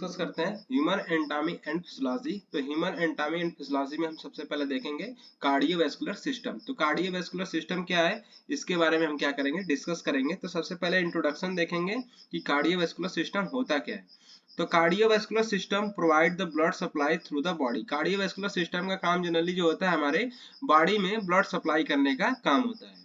Discuss करते हैं human anatomy and physiology. तो ह्यूमन एनाटॉमी एंड फिजियोलॉजी में हम सबसे पहले देखेंगे कार्डियोवैस्कुलर सिस्टम। तो कार्डियोवैस्कुलर सिस्टम क्या है, इसके बारे में हम क्या करेंगे, डिस्कस करेंगे। तो सबसे पहले इंट्रोडक्शन देखेंगे कि कार्डियोवैस्कुलर सिस्टम होता क्या है। तो cardiovascular system provide the blood supply through the body. Cardiovascular system का काम जनरली जो होता है हमारे बॉडी में ब्लड सप्लाई करने का काम होता है।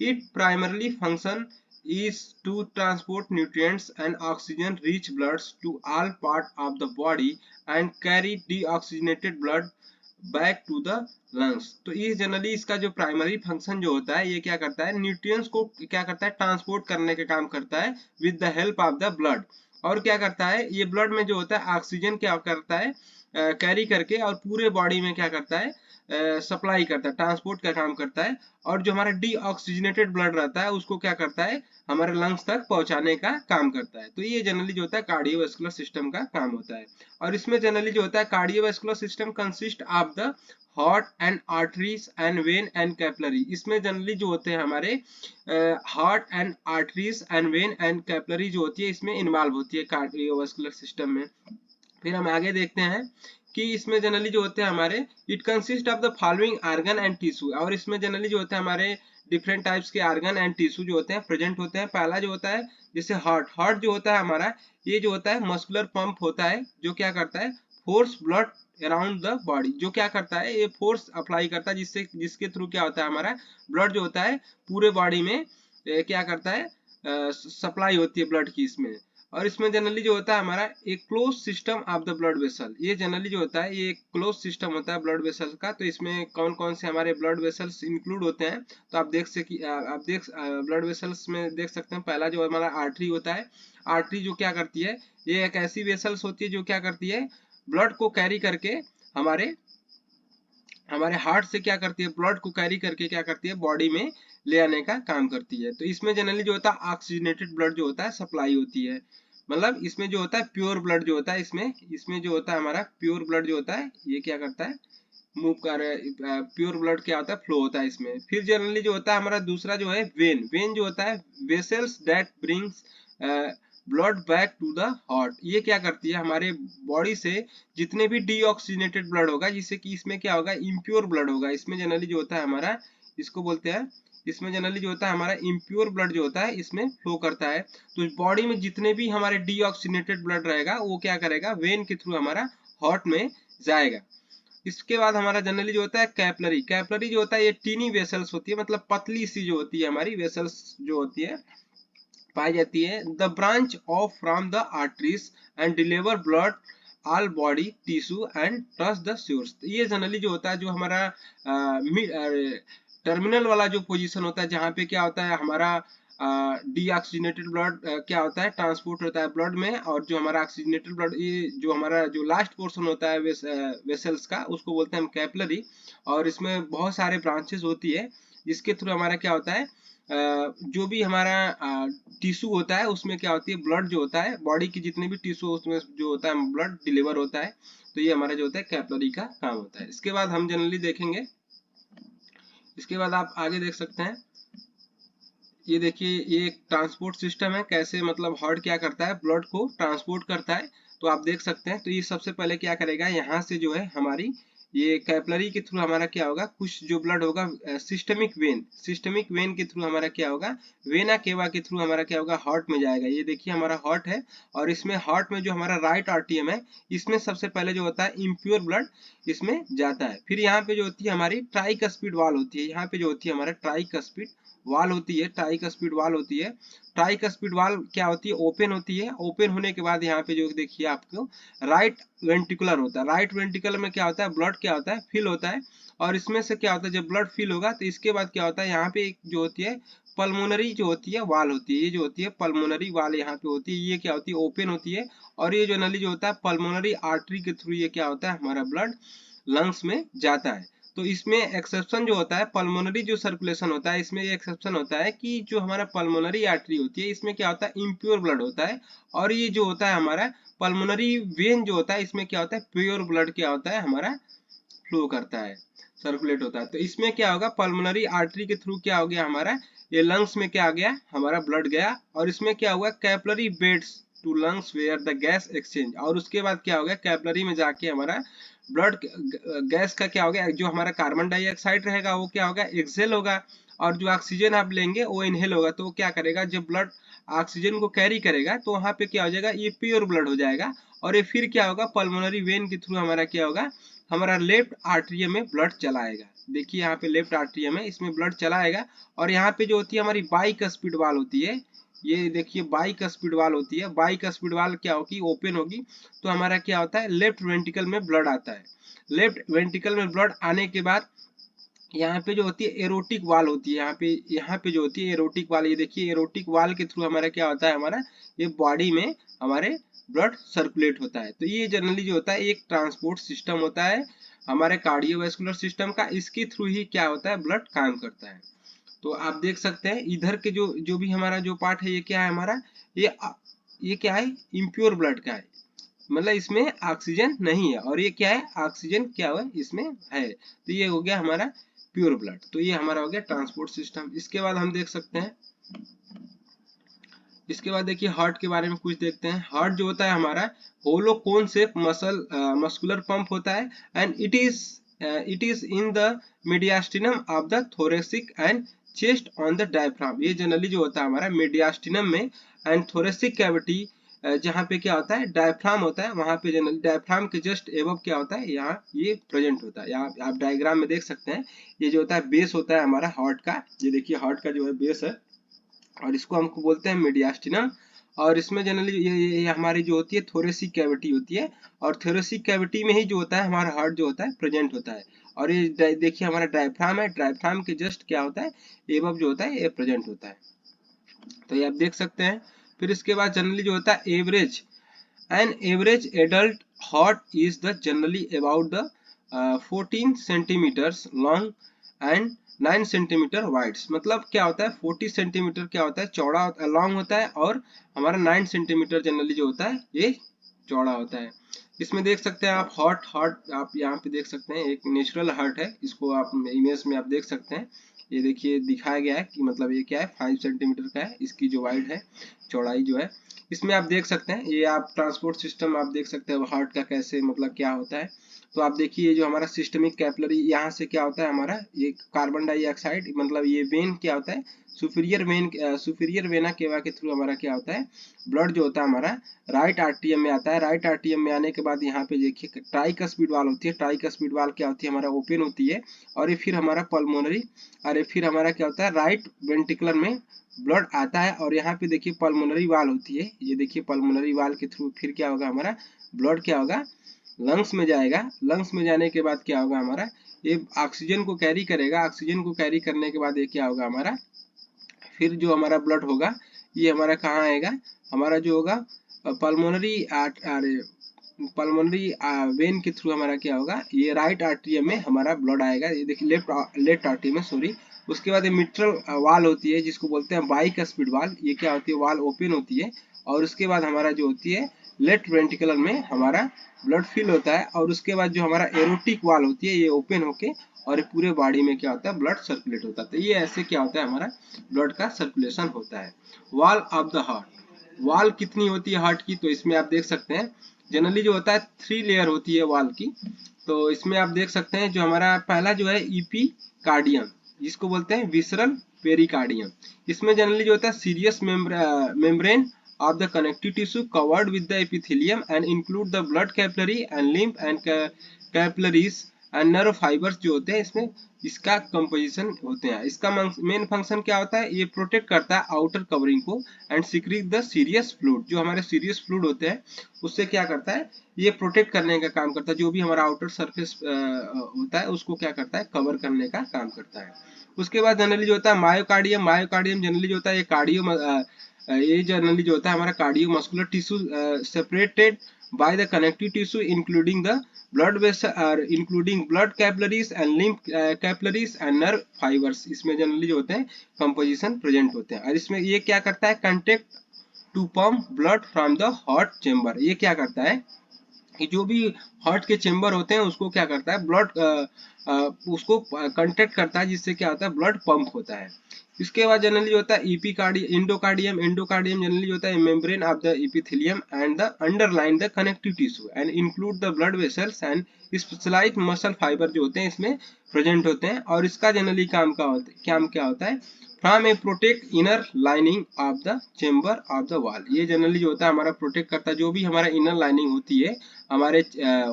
It primarily function is to transport nutrients and oxygen rich bloods to all part of the body and carry deoxygenated blood back to the lungs। तो ये जनरली इसका जो प्राइमरी फंक्शन जो होता है ये क्या करता है, न्यूट्रिएंट्स को क्या करता है, ट्रांसपोर्ट करने का काम करता है with the help of the blood. और क्या करता है, ये ब्लड में जो होता है ऑक्सीजन क्या करता है, कैरी करके और पूरे बॉडी में क्या करता है, सप्लाई करता है, ट्रांसपोर्ट का काम करता है। और जो हमारा डीऑक्सीजनेटेड ब्लड रहता है उसको क्या करता है, हमारे लंग्स तक पहुंचाने का काम करता है। तो ये जनरली जो होता है कार्डियोवैस्कुलर सिस्टम का काम होता है। और इसमें जनरली जो होता है cardiovascular system consist of the heart and arteries and when and capillary. इसमें जनरली जो होते हैं हमारे heart and arteries and when and capillary जो होती है इसमें इन्वॉल्व होती है कार्डियोवैस्कुलर सिस्टम में। फिर हम आगे देखते हैं कि इसमें जनरली जो होते हैं हमारे it consist of the following organ and tissue. और इसमें जनरली जो होते हैं हमारे डिफरेंट टाइप्स के ऑर्गन एंड टिश्यू जो होते हैं प्रेजेंट होते हैं। पहला जो होता है जैसे हार्ट, हार्ट जो होता है हमारा, ये जो होता है मस्कुलर पंप होता है जो क्या करता है, force blood around the body. जो क्या करता है, ये फोर्स अप्लाई करता है जिससे जिसके थ्रू क्या होता है, हमारा ब्लड जो होता है पूरे बॉडी में क्या करता है, सप्लाई होती है ब्लड की इसमें। और इसमें जनरली जो होता है हमारा एक close system of the blood vessel. ये जनरली जो होता है ये एक क्लोज सिस्टम होता है ब्लड वेसल का। तो इसमें कौन कौन से हमारे ब्लड वेसल्स इंक्लूड होते हैं, तो आप देख ब्लड वेसल्स में देख सकते हैं। पहला जो हमारा आर्टरी होता है, आर्टरी जो क्या करती है, ये एक ऐसी वेसल्स होती है जो क्या करती है, ब्लड को कैरी करके हमारे हमारे हार्ट से क्या करती है, ब्लड को कैरी करके क्या करती है, बॉडी में ले आने का काम करती है। तो इसमें जनरली जो होता है ऑक्सीजनेटेड ब्लड जो होता है सप्लाई होती है। मतलब इसमें जो होता है प्योर ब्लड जो होता है, इसमें जो होता है हमारा प्योर ब्लड जो होता है ये क्या करता है, मूव कर, प्योर ब्लड क्या होता है, फ्लो होता है इसमें। फिर जनरली जो होता है हमारा दूसरा जो है वेन, वेन जो होता है vessels that brings blood back to the heart. ये क्या करती है, हमारे बॉडी से जितने भी डीऑक्सीजनेटेड ब्लड होगा, जिससे कि इसमें क्या होगा, इम्प्योर ब्लड होगा, इसमें जनरली जो होता है हमारा, इसको बोलते हैं, इसमें जनरली जो होता है हमारा इम्प्योर ब्लड जो होता है इसमें फ्लो करता है। तो बॉडी में जितने भी हमारे डीऑक्सीजनेटेड ब्लड रहेगा वो क्या करेगा, वेन के थ्रू हमारा हार्ट में जाएगा। इसके बाद हमारा जनरली जो होता है कैपिलरी, कैपिलरी जो होता है ये टीनी वेसल्स होती है, मतलब पतली सी जो होती है हमारी वेसल्स जो होती है पाई जाती है। The branch of from the arteries and deliver blood all body tissue and touch the source. ये जनरली जो होता है जो हमारा टर्मिनल वाला जो पोजीशन होता है जहाँ पे क्या होता है हमारा डीऑक्सीजनेटेड ब्लड क्या होता है, ट्रांसपोर्ट होता है ब्लड में। और जो हमारा ऑक्सीजनेटेड ब्लड, ये जो हमारा जो लास्ट पोर्शन होता है वेसल्स का, उसको बोलते हैं हम कैपिलरी। और इसमें बहुत सारे ब्रांचेस होती है जिसके थ्रू हमारा क्या होता है, जो भी हमारा टिश्यू होता है उसमें क्या होती है, ब्लड जो होता है बॉडी की जितने भी टिश्यू उसमें जो होता है ब्लड डिलीवर होता है। तो ये हमारा जो होता है कैपिलरी का काम होता है। इसके बाद हम जनरली देखेंगे, इसके बाद आप आगे देख सकते हैं, ये देखिए ये एक ट्रांसपोर्ट सिस्टम है, कैसे मतलब हार्ट क्या करता है, ब्लड को ट्रांसपोर्ट करता है। तो आप देख सकते हैं, तो ये सबसे पहले क्या करेगा, यहाँ से जो है हमारी ये कैपिलरी के थ्रू हमारा क्या होगा, कुछ जो ब्लड होगा सिस्टमिक वेन, सिस्टमिक वेन के थ्रू हमारा क्या होगा, वेना केवा के थ्रू हमारा क्या होगा, हार्ट में जाएगा। ये देखिए हमारा हार्ट है, और इसमें हार्ट में जो हमारा राइट आर्टियम है, इसमें सबसे पहले जो होता है इम्प्योर ब्लड इसमें जाता है। फिर यहाँ पे जो होती है हमारी ट्राइकस्पिड वाल होती है, यहाँ पे जो होती है हमारा ट्राइकस्पिड वाल होती है, ट्राइकस्पिड वाल होती है। ट्राइकस्पिड वाल क्या होती है, ओपन होती है। ओपन होने के बाद यहाँ पे जो देखिए आपको राइट वेंट्रिकुलर होता है, राइट वेंट्रिकुलर में क्या होता है, ब्लड क्या होता है, फिल होता है। और इसमें से क्या होता है, जब ब्लड फिल होगा तो इसके बाद क्या होता है, यहाँ पे एक जो होती है पल्मोनरी जो होती है वाल होती है, ये जो होती है पल्मोनरी वाल यहाँ पे होती है, ये क्या होती है, ओपन होती है। और ये जो नली जो होता है पल्मोनरी आर्टरी के थ्रू ये क्या होता है, हमारा ब्लड लंग्स में जाता है। तो इसमें एक्सेप्शन जो होता है, पल्मोनरी जो सर्कुलेशन होता है इसमें ये एक्सेप्शन होता है कि जो हमारा पल्मोनरी आर्टरी होती है इसमें क्या होता है, इम्प्योर ब्लड होता है। और ये जो होता है हमारा पल्मोनरी वेन जो होता है इसमें क्या होता है, प्योर ब्लड क्या होता है, हमारा फ्लो करता है, सर्कुलेट होता है। तो इसमें क्या होगा, पल्मोनरी आर्टरी के थ्रू क्या हो गया हमारा, ये लंग्स में क्या आ गया, हमारा ब्लड गया। और इसमें क्या हुआ, capillary beds to lungs where the gas exchange, और उसके बाद क्या होगा, कैपिलरी में जाके हमारा ब्लड गैस का क्या होगा, जो हमारा कार्बन डाइऑक्साइड रहेगा वो क्या होगा, एक्सहेल होगा, और जो ऑक्सीजन आप लेंगे वो इनहेल होगा। तो वो क्या करेगा, जब ब्लड ऑक्सीजन को कैरी करेगा तो वहां पे क्या हो जाएगा, ये प्योर ब्लड हो जाएगा, और ये फिर क्या होगा, पल्मोनरी वेन के थ्रू हमारा क्या होगा, हमारा लेफ्ट आर्टरियम में ब्लड चलाएगा। देखिए यहाँ पे लेफ्ट आर्टरियम है, इसमें ब्लड चलाएगा, और यहाँ पे जो होती है हमारी बाइकस्पिड वाल होती है, ये देखिए बाइकस्पिड वाल होती है, बाइकस्पिड वाल क्या होगी, ओपन होगी, तो हमारा क्या होता है, लेफ्ट वेंट्रिकल में ब्लड आता है। लेफ्ट वेंट्रिकल में ब्लड आने के बाद यहाँ पे जो होती है एरोटिक वाल होती है, यहाँ पे जो होती है एरोटिक वाल, ये देखिए एरोटिक वाल के थ्रू हमारा क्या होता है, हमारा ये बॉडी में हमारे ब्लड सर्कुलेट होता है। तो ये जनरली जो होता है एक ट्रांसपोर्ट सिस्टम होता है हमारे कार्डियोवैस्कुलर सिस्टम का, इसके थ्रू ही क्या होता है, ब्लड काम करता है। तो आप देख सकते हैं इधर के जो जो भी हमारा जो पार्ट है, ये क्या है हमारा, ये क्या है, इम्प्योर ब्लड का है, मतलब इसमें ऑक्सीजन नहीं है, और ये क्या है, ऑक्सीजन क्या हुआ इसमें है। तो ये हो गया हमारा प्योर ब्लड। तो ये हमारा हो गया ट्रांसपोर्ट सिस्टम। इसके बाद हम देख सकते हैं, इसके बाद देखिए हार्ट के बारे में कुछ देखते हैं। हार्ट जो होता है हमारा होलो कोन शेप मस्कुलर पंप होता है, and it is in the mediastinum of the thoracic and chest on the diaphragm. ये जनरली जो होता है हमारा मीडियास्टिनम में एंड थोरेसिक कैविटी, जहाँ पे क्या होता है, डायफ्राम होता है, वहां पे जनरली डायफ्राम के जस्ट एबव क्या होता है, यहाँ ये प्रेजेंट होता है। यहाँ आप डायग्राम में देख सकते हैं, ये जो होता है बेस होता है हमारा हार्ट का, ये देखिए हार्ट का जो है बेस है, और इसको हमको बोलते हैं मीडियास्टिनम। और इसमें जनरली ये हमारी जो होती है थोरेसिक कैविटी होती है, और थोरेसिक कैविटी में ही जो होता है हमारा हार्ट जो होता है प्रेजेंट होता है। और ये देखिए हमारा डायफ्राम है, डायफ्राम के जस्ट क्या होता है, एबव जो होता है ये प्रेजेंट होता है। तो ये आप देख सकते हैं। फिर इसके बाद जनरली जो होता है average, an average adult heart is the generally about the 14 centimetres long and 9 centimetre wides. मतलब क्या होता है, 40 सेंटीमीटर क्या होता है, चौड़ा लॉन्ग होता है, और हमारा 9 सेंटीमीटर जनरली जो होता है ये चौड़ा होता है। इसमें देख सकते हैं आप हार्ट आप यहाँ पे देख सकते हैं, एक नेचुरल हार्ट है, इसको आप इमेज में आप देख सकते हैं। ये देखिए दिखाया गया है कि मतलब ये क्या है, 5 सेंटीमीटर का है, इसकी जो वाइड है, चौड़ाई जो है। इसमें आप देख सकते हैं, ये आप ट्रांसपोर्ट सिस्टम आप देख सकते हैं हार्ट का कैसे मतलब क्या होता है। तो आप देखिए जो हमारा सिस्टमिक कैपिलरी, यहाँ से क्या होता है हमारा, ये कार्बन डाइऑक्साइड मतलब ये वेन क्या होता है, सुपीरियर वेना केवा के थ्रू हमारा क्या होता है, ब्लड जो होता है हमारा राइट आर्टरियम में आता है। राइट आर्टरियम में आने के बाद यहाँ पे देखिए ट्राइकस्पिड वाल होती है, ट्राइकस्पिड वाल क्या होती है हमारा ओपन होती है, और ये फिर हमारा पल्मोनरी, और फिर हमारा क्या होता है राइट वेंट्रिकुलर में ब्लड आता है, और यहाँ पे देखिए पल्मोनरी वाल होती है, ये देखिए पल्मोनरी वाल के थ्रू फिर क्या होगा हमारा ब्लड क्या होगा, लंग्स में जाएगा। लंग्स में जाने के बाद क्या होगा हमारा, ये ऑक्सीजन को कैरी करेगा, ऑक्सीजन को कैरी करने के बाद ये क्या होगा हमारा, फिर जो हमारा ब्लड होगा ये हमारा कहाँ आएगा, हमारा जो होगा पल्मोनरी वेन के थ्रू हमारा क्या होगा, ये राइट आर्टरियम में हमारा ब्लड आएगा, ये देखिए लेफ्ट आर्टरियम में, सॉरी। उसके बाद ये मिट्रल वाल होती है जिसको बोलते हैं बाइकस्पिड वाल, ये क्या होती है, वाल ओपन होती है, और उसके बाद हमारा जो होती है लेफ्ट वेंट्रिकुलर में हमारा ब्लड फिल होता है, और उसके बाद जो हमारा एरोटिक वाल होती है ये ओपन होके, और पूरे बॉडी में क्या होता है ब्लड सर्कुलेट होता है। तो ये ऐसे क्या होता है हमारा ब्लड का सर्कुलेशन होता है। Wall of the heart, wall कितनी होती है हार्ट की, तो इसमें आप देख सकते हैं जनरली जो होता है 3 लेयर होती है वॉल की। तो इसमें आप देख सकते हैं जो हमारा पहला जो है ईपी कार्डियम, जिसको बोलते हैं विसरल पेरिकार्डियम। इसमें जनरली जो होता है serious membrane of the connective tissue covered with the epithelium and include the blood capillary and lymph and capillaries and nerve fibers जो होते हैं इसमें, इसका कंपोजिशन होते हैं। इसका मेन फंक्शन क्या होता है, ये प्रोटेक्ट करता है आउटर कवरिंग को and secret the serious fluid, जो हमारे सीरियस फ्लूइड होते हैं उससे क्या करता है, ये प्रोटेक्ट करने का काम करता है, जो भी हमारा आउटर सरफेस होता है उसको क्या करता है, कवर करने का काम करता है। उसके बाद जनरली जो होता है मायोकार्डियम, मायोकार्डियम जनरली जो होता है ये जनरली जो होता है हमारा cardiomuscular tissue separated by the connective tissue including the blood vessel including blood capillaries and lymph capillaries and nerve fibres. इसमें जनरली जो होते हैं कंपोजिशन प्रेजेंट होते हैं, और इसमें ये क्या करता है, contract to pump blood from the heart chamber. ये क्या करता है कि जो भी हार्ट के चेम्बर होते हैं उसको क्या करता है, ब्लड उसको कंटेक्ट करता है, जिससे क्या होता है ब्लड पंप होता है। इसके बाद जनरली जो होता है एपिकार्डियम, एंडोकार्डियम। एंडोकार्डियम जनरली जो होता है membrane of the epithelium and the underline the connective tissue and include the blood vessels and specialised muscle fibre जो होते हैं इसमें प्रेजेंट होते हैं। और इसका जनरली काम क्या होता है from A protect inner lining of the chamber of the wall. ये जनरली जो होता है हमारा प्रोटेक्ट करता है, जो भी हमारा इनर लाइनिंग होती है हमारे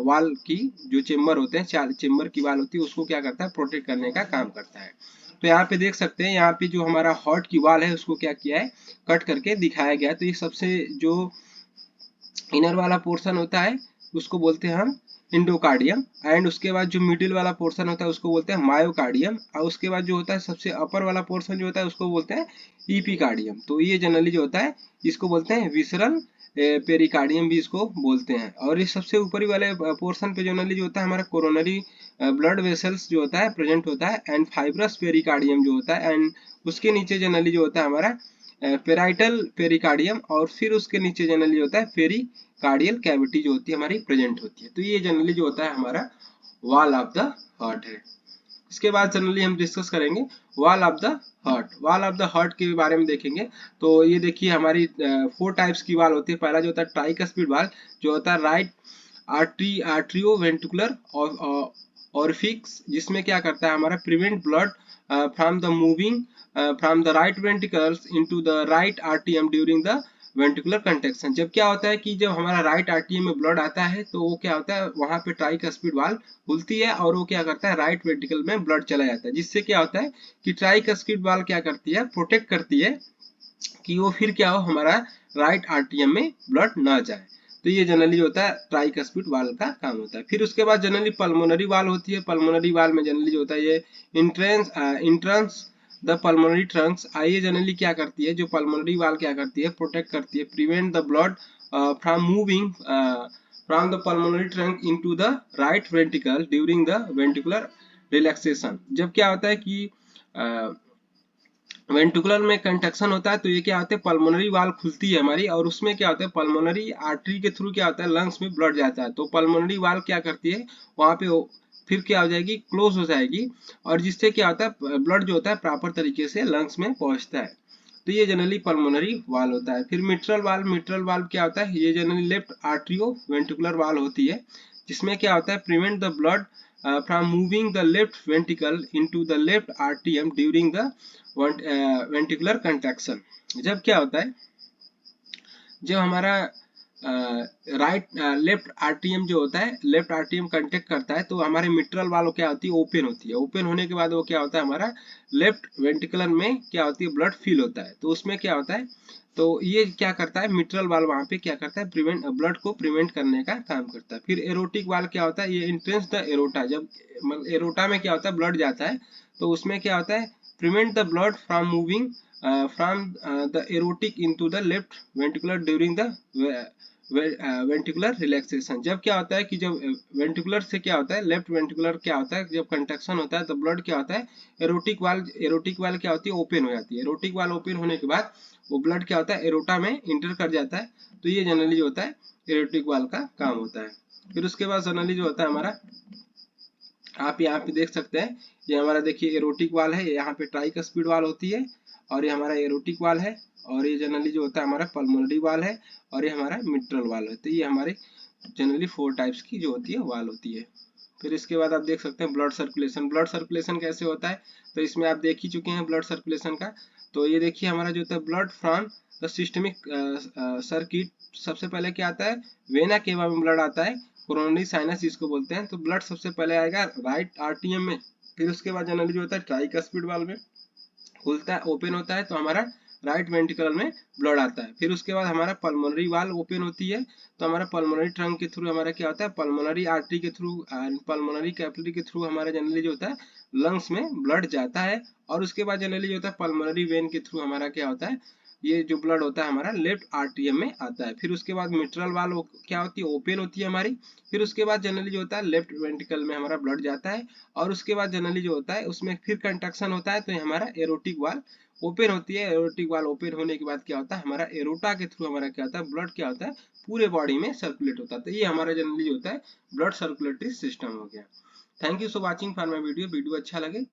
वॉल की, जो चेम्बर होते हैं, चेम्बर की वॉल होती है, उसको क्या करता है प्रोटेक्ट करने का काम करता है। तो यहाँ पे देख सकते हैं, यहाँ पे जो हमारा हार्ट की वॉल है उसको क्या किया है कट करके दिखाया गया है। तो ये सबसे जो इनर वाला पोर्शन होता है उसको बोलते हैं हम एंडोकार्डियम, एंड उसके बाद जो मिडिल वाला पोर्शन होता है उसको बोलते हैं मायोकार्डियम, और उसके बाद जो होता है सबसे अपर वाला पोर्शन जो होता है उसको बोलते हैं ईपीकार्डियम। तो ये जनरली जो होता है इसको बोलते हैं विसरल पेरिकार्डियम भी इसको बोलते हैं। और ये सबसे ऊपरी वाले पोर्शन पे जनरली जो होता है हमारा कोरोनरी ब्लड वेसल्स जो होता है प्रेजेंट होता है, एंड फाइब्रस पेरिकार्डियम जो होता है, एंड उसके नीचे जनरली जो होता है हमारा पेराइटल पेरिकार्डियम, और फिर उसके नीचे जनरली होता है पेरिकार्डियल कैविटी जो होती है हमारी प्रेजेंट होती है। तो ये जनरली जो होता है हमारा वॉल ऑफ द हार्ट है। इसके बाद जनरली हम डिस्कस करेंगे wall of the heart. Wall of the heart के बारे में देखेंगे। तो ये देखिए हमारी 4 टाइप्स की वॉल होती है। पहला जो होता है ट्राइकस्पिड वॉल, जो होता है राइट आर्ट्रियो वेंट्रिकुलर ऑरिफिक्स, जिसमें क्या करता है हमारा prevent blood from the moving from the right ventricles into the right आर्टियम ड्यूरिंग द वेंट्रिकुलर कंट्रैक्शन। जब क्या होता है कि जब हमारा राइट आर्टियम में ब्लड आता है तो वो क्या होता है वहां पे ट्राइकस्पिड वाल्व खुलती है और वो क्या करता है राइट वेंट्रिकल में ब्लड चला जाता है, जिससे क्या होता है कि ट्राइकस्पिड वाल्व क्या करती है प्रोटेक्ट करती है कि वो फिर क्या हो हमारा राइट आर्टियम में ब्लड ना जाए। तो ये जनरली होता है ट्राइकस्पिड वाल्व का काम होता है। फिर उसके बाद जनरली पल्मोनरी वाल्व होती है। पल्मोनरी वाल्व में जनरली जो होता है ये इंट्रेंस द पल्मोनरी ट्रंक्स। आइए जनरली क्या करती है जो पल्मोनरी वाल्व क्या करती है प्रोटेक्ट करती है, prevent the blood from moving from the pulmonary trunk into the right ventricle during the ventricular relaxation. जब क्या होता है कि वेंट्रिकुलर में कंट्रैक्शन होता है तो ये क्या होता है पल्मोनरी वाल्व खुलती है हमारी, और उसमें क्या होता है पल्मोनरी आर्टरी के थ्रू क्या होता है लंग्स में ब्लड जाता है। तो पल्मोनरी वाल्व क्या करती है वहां पे फिर क्या हो जाएगी क्लोज हो जाएगी, और जिससे क्या होता है ब्लड जो होता है प्रॉपर तरीके से लंग्स में पहुंचता है। तो ये जनरली पल्मोनरी वाल्व होता है। फिर मिट्रल वाल्व, मिट्रल वाल्व क्या होता है ये generally left atrio ventricular valve होती है, जिसमें क्या होता है prevent the blood from moving the left ventricle into the left atrium during the ventricular contraction। जब क्या होता है जब हमारा लेफ्ट आर्टियम जो होता है लेफ्ट आर्टियम कंटेक्ट करता है तो हमारे मिट्रल वाल्व क्या होती है ओपन होती है। ओपन होने के बाद वो क्या होता है हमारा लेफ्ट वेंट्रिकुलर में क्या होती है ब्लड फिल होता है। तो उसमें क्या होता है तो ये क्या करता है मिट्रल वाल्व वहां पे क्या करता है प्रिवेंट ब्लड को प्रिवेंट करने का काम करता है। फिर एरोटिक वाल्व क्या होता है ये इंट्रेंस द एरोटा। जब एरोटा में क्या होता है ब्लड जाता है तो उसमें क्या होता है prevent the blood from moving from the aortic into the left ventricular during the ventricular relaxation. जब क्या होता है कि जब वेंट्रिकुलर से क्या होता है लेफ्ट वेंट्रिकुलर क्या होता है जब कंट्रैक्शन होता है तो ब्लड क्या होता है एरोटिक वाल्व क्या होती है ओपन हो जाती है। एरोटिक वाल्व ओपन होने के बाद वो ब्लड क्या होता है एरोटा में इंटर कर जाता है। तो ये जनरली जो होता है एरोटिक वाल्व का काम होता है। फिर उसके बाद जनरली जो होता है हमारा आप यहाँ पे देख सकते हैं ये हमारा देखिए एरोटिक वाल्व है, यहाँ पे ट्राइकस्पिड वाल्व होती है और ये हमारा एरोटिक वाल्व है, और ये जनरली जो होता है हमारा पल्मोनरी वाल्व है, और ये हमारा मिट्रल वाल्व है। तो ये हमारे जनरली 4 टाइप्स की जो होती है वाल्व होती है। फिर इसके बाद आप देख सकते हैं ब्लड सर्कुलेशन। ब्लड सर्कुलेशन कैसे होता है तो इसमें आप देख ही चुके हैं ब्लड सर्कुलेशन का। तो ये देखिए हमारा जो होता है blood from the systemic circuit, सबसे पहले क्या आता है वेना केवा में ब्लड आता है, कोरोनरी साइनस जिसको बोलते हैं। तो ब्लड सबसे पहले आएगा राइट आर्टियम में, फिर उसके बाद जनरली जो होता है ट्राइकस्पिड वाल्व में खुलता है ओपन होता है तो हमारा राइट वेंट्रिकल में ब्लड आता है। फिर उसके बाद हमारा पल्मोनरी वाल्व ओपन होती है तो हमारा पल्मोनरी ट्रंक के थ्रू हमारा क्या होता है पल्मोनरी आर्टरी के थ्रू पल्मोनरी कैपिलरी के थ्रू हमारा जनरली जो होता है लंग्स में ब्लड जाता है। और उसके बाद जनरली जो होता है पल्मोनरी वेन के थ्रू हमारा क्या होता है ये जो ब्लड होता है हमारा लेफ्ट आर्टियम में आता है। फिर उसके बाद मिट्रल वाल्व क्या होती है ओपन होती है हमारी। फिर उसके बाद जनरली जो होता है लेफ्ट वेंट्रिकल में हमारा ब्लड जाता है, और उसके बाद जनरली जो होता है उसमें फिर कंट्रैक्शन होता है तो ये हमारा एरोटिक वाल्व ओपन होती है। एरोटिक वाल्व ओपन होने के बाद क्या होता है हमारा एरोटा के थ्रू हमारा क्या होता है ब्लड क्या होता है पूरे बॉडी में सर्कुलेट होता है। तो ये हमारा जनरली होता है ब्लड सर्कुलेटरी सिस्टम हो गया। Thank you so watching for my video. Video अच्छा लगे